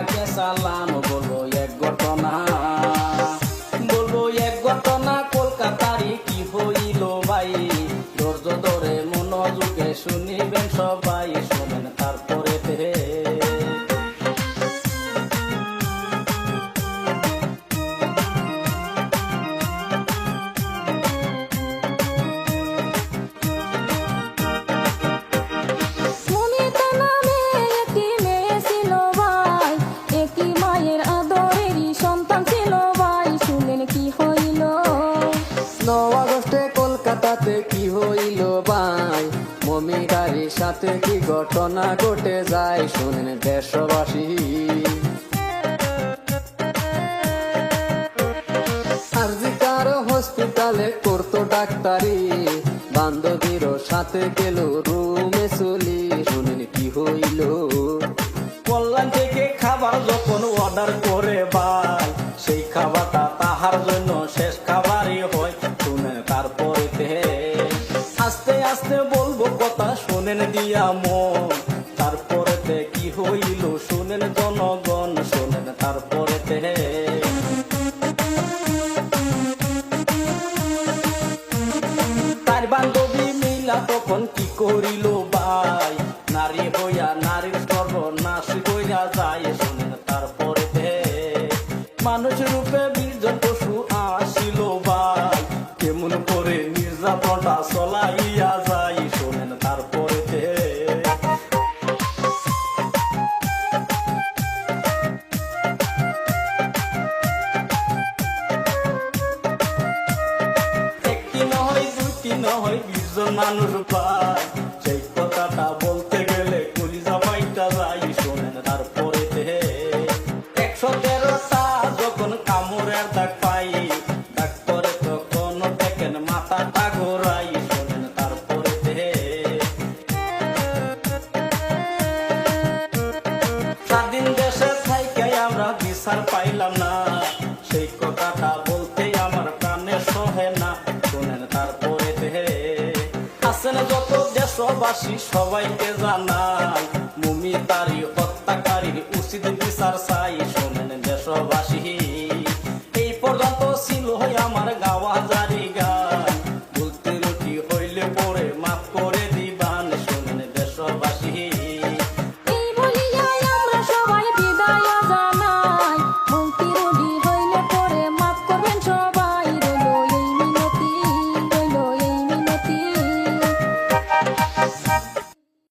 তাকে সালাম বলবো এক ঘটনা, বলবো এক ঘটনা কলকাতারই কি হইল ভাই, ধৈর্য ধরে মনোযোগে শুনিবেন সবাই, শোনেন তারপরে কলকাতাতে কি হইল ভাই, মমিতারির সাথে কি ঘটনা ঘটে যায়, শুনেন দেশবাসী। আরজিকার হসপিটালে করতো ডাক্তারি, বান্ধবীর সাথে গেল রুমে চলি, শুনেন কি হইল। কল্যাণ থেকে খাবার যখন অর্ডার করে ভাই, সেই খাবারটা তাহার জন্য শেষ খাবারই হয়, শুনেন তারপরে আস্তে আস্তে বলবো কথা, শোনেন দিয়া মন, তারপরে কি হইল শুনেন জনগণ, শোনেন তারপরে তার বান্ধবী মিলা তখন কি করিল ভাই, নারী হইয়া নারীর সর্বনাশ হইয়া যায়, শোনেন তারপরে মানুষ রূপে বীরজন পশু আসিল ভাই, কেমন করে নির্যাতনটা চলাইয়া যায়, শোনেন তারপরে একটি নয় দুটি নয় 20 জন মানুষ পায়, সেই কথাটা বলতে গেলে কলিজা বাইটা যায়, শোনেন তারপরে 113টা যখন কামড়ের দাগ পাই, ডাক্তারে তখন দেখেন মাথাটা ঘোরাই, শোনেন তারপরে স্বাধীন দেশে থাইকে আমরা বিচার পাইলাম না, সেই কথাটা বলতে আমার প্রাণে সহে না, শোনেন তারপরে আছেন যত দেশবাসী সবাইকে জানাই, মমিতারি হত্যাকারীর উচিত বিচার চাই,